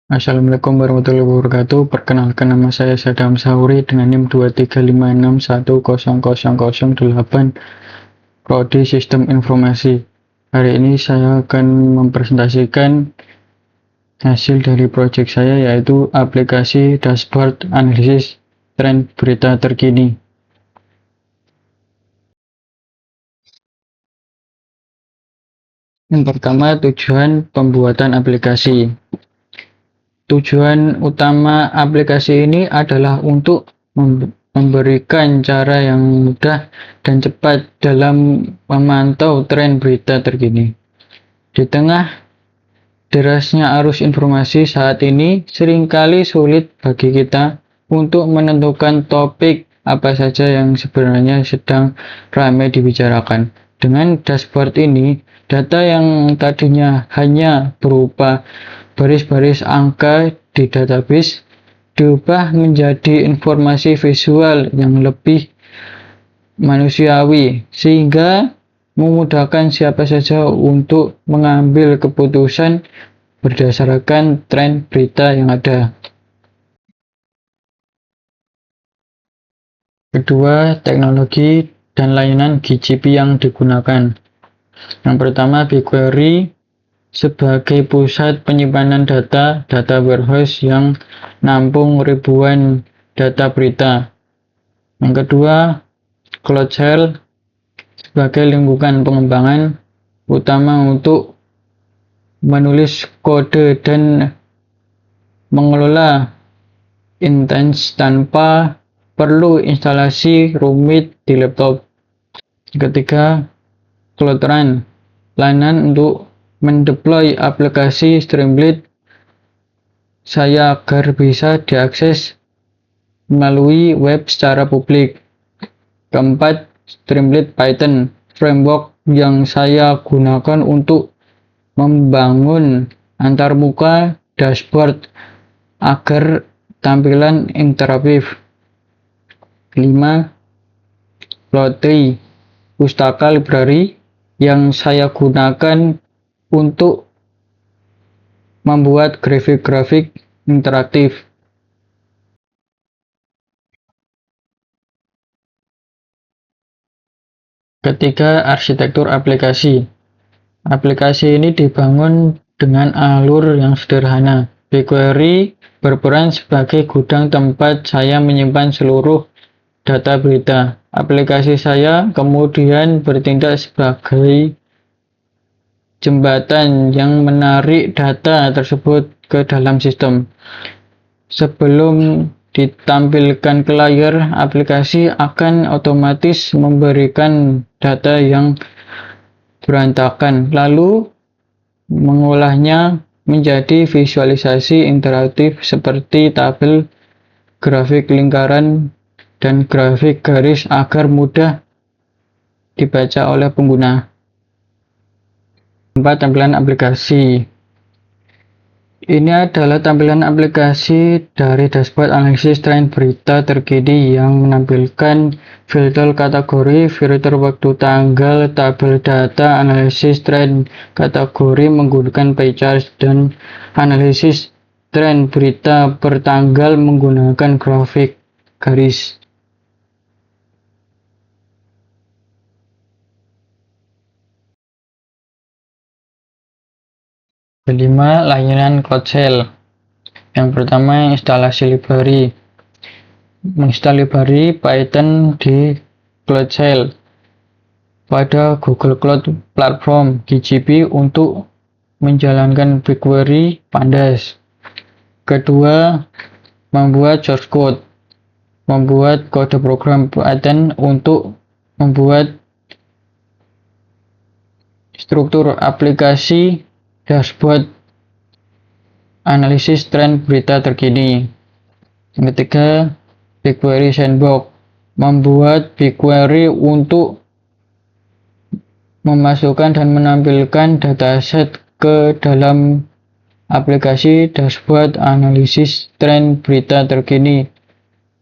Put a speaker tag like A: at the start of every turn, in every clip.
A: Assalamualaikum warahmatullahi wabarakatuh. Perkenalkan, nama saya Sadam Sauri dengan NIM 235610008, Prodi Sistem Informasi. Hari ini saya akan mempresentasikan hasil dari proyek saya, yaitu aplikasi dashboard analisis tren berita terkini. Yang pertama, tujuan pembuatan aplikasi. Tujuan utama aplikasi ini adalah untuk memberikan cara yang mudah dan cepat dalam memantau tren berita terkini. Di tengah derasnya arus informasi saat ini, seringkali sulit bagi kita untuk menentukan topik apa saja yang sebenarnya sedang ramai dibicarakan. Dengan dashboard ini, data yang tadinya hanya berupa baris-baris angka di database diubah menjadi informasi visual yang lebih manusiawi, sehingga memudahkan siapa saja untuk mengambil keputusan berdasarkan tren berita yang ada. Kedua, teknologi dan layanan GCP yang digunakan. Yang pertama, BigQuery sebagai pusat penyimpanan data warehouse yang nampung ribuan data berita. Yang kedua, Cloudshell sebagai lingkungan pengembangan utama untuk menulis kode dan mengelola instance tanpa perlu instalasi rumit di laptop. Ketiga, Cloudrun, layanan untuk mendeploy aplikasi Streamlit saya agar bisa diakses melalui web secara publik. Keempat, Streamlit Python, framework yang saya gunakan untuk membangun antarmuka dashboard agar tampilan interaktif. 5. Plotly, pustaka library yang saya gunakan untuk membuat grafik-grafik interaktif. Ketiga, arsitektur aplikasi. Aplikasi ini dibangun dengan alur yang sederhana. BigQuery berperan sebagai gudang tempat saya menyimpan seluruh data berita. Aplikasi saya kemudian bertindak sebagai jembatan yang menarik data tersebut ke dalam sistem. Sebelum ditampilkan ke layar, aplikasi akan otomatis memberikan data yang berantakan, lalu mengolahnya menjadi visualisasi interaktif seperti tabel, grafik lingkaran, dan grafik garis agar mudah dibaca oleh pengguna. 4. Tampilan aplikasi. Ini adalah tampilan aplikasi dari dashboard analisis tren berita terkini yang menampilkan filter kategori, filter waktu tanggal, tabel data, analisis tren kategori menggunakan pie chart, dan analisis tren berita per tanggal menggunakan grafik garis. Kelima, layanan Cloudshell. Yang pertama, instalasi library. Menginstal library Python di Cloudshell pada Google Cloud Platform (GCP) untuk menjalankan BigQuery Pandas. Kedua, membuat source code. Membuat kode program Python untuk membuat struktur aplikasi dashboard analisis tren berita terkini. Yang ketiga, BigQuery Sandbox, membuat BigQuery untuk memasukkan dan menampilkan dataset ke dalam aplikasi dashboard analisis tren berita terkini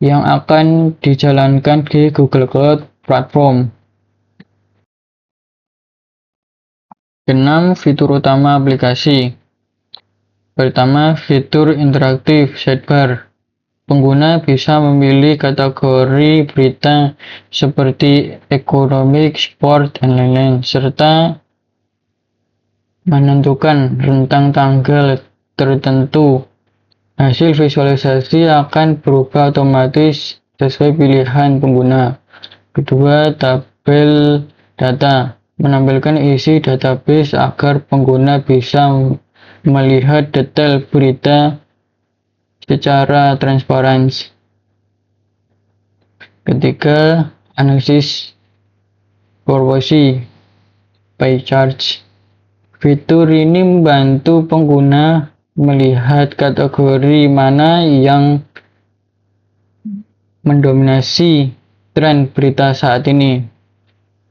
A: yang akan dijalankan di Google Cloud Platform. 6. Fitur utama aplikasi. Pertama, fitur interaktif sidebar. Pengguna bisa memilih kategori berita seperti ekonomi, sport, dan lain-lain, serta menentukan rentang tanggal tertentu. Hasil visualisasi akan berubah otomatis sesuai pilihan pengguna. Kedua, tabel data menampilkan isi database agar pengguna bisa melihat detail berita secara transparan. Ketiga, analisis proporsi pie chart. Fitur ini membantu pengguna melihat kategori mana yang mendominasi tren berita saat ini.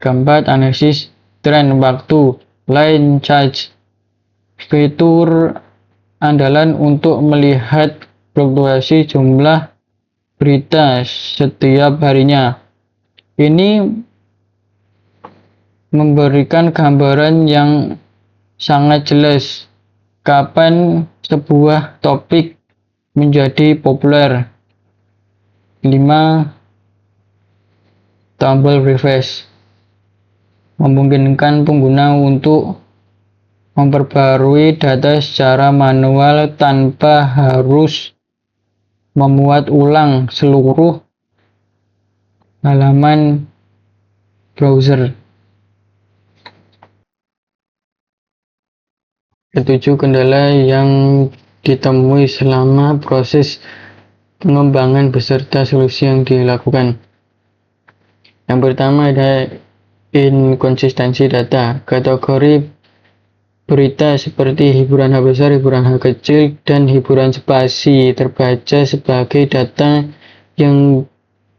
A: Keempat, analisis tren waktu line chart. Fitur andalan untuk melihat fluktuasi jumlah berita setiap harinya. Ini memberikan gambaran yang sangat jelas kapan sebuah topik menjadi populer. 5. Tombol refresh memungkinkan pengguna untuk memperbarui data secara manual tanpa harus memuat ulang seluruh halaman browser. Ketujuh, kendala yang ditemui selama proses pengembangan beserta solusi yang dilakukan. Yang pertama ada inkonsistensi data. Kategori berita seperti hiburan H besar, hiburan H kecil, dan hiburan spasi terbaca sebagai data yang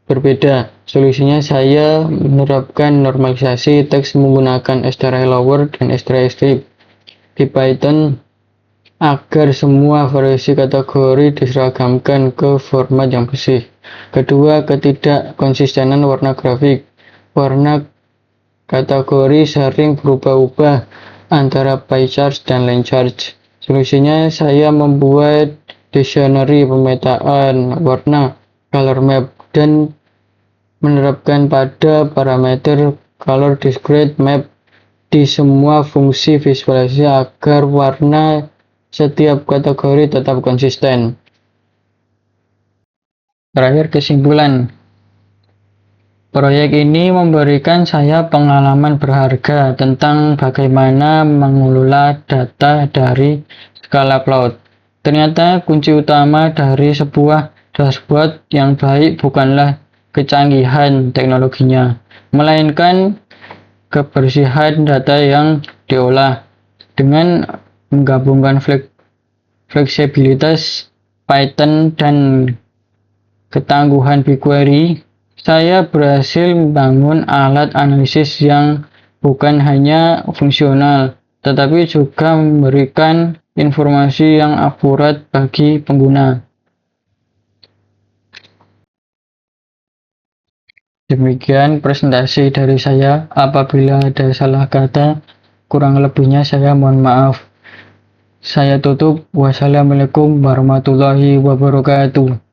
A: berbeda. Solusinya saya menerapkan normalisasi teks menggunakan str lower dan str strip di Python agar semua variasi kategori diseragamkan ke format yang bersih. Kedua, ketidakkonsistenan warna grafik. Warna kategori sering berubah-ubah antara pie chart dan line chart. Solusinya saya membuat dictionary pemetaan warna color map dan menerapkan pada parameter color discrete map di semua fungsi visualisasi agar warna setiap kategori tetap konsisten. Terakhir, kesimpulan. Proyek ini memberikan saya pengalaman berharga tentang bagaimana mengelola data dari skala cloud. Ternyata kunci utama dari sebuah dashboard yang baik bukanlah kecanggihan teknologinya, melainkan kebersihan data yang diolah. Dengan menggabungkan fleksibilitas Python dan ketangguhan BigQuery, saya berhasil membangun alat analisis yang bukan hanya fungsional, tetapi juga memberikan informasi yang akurat bagi pengguna. Demikian presentasi dari saya. Apabila ada salah kata, kurang lebihnya saya mohon maaf. Saya tutup. Wassalamualaikum warahmatullahi wabarakatuh.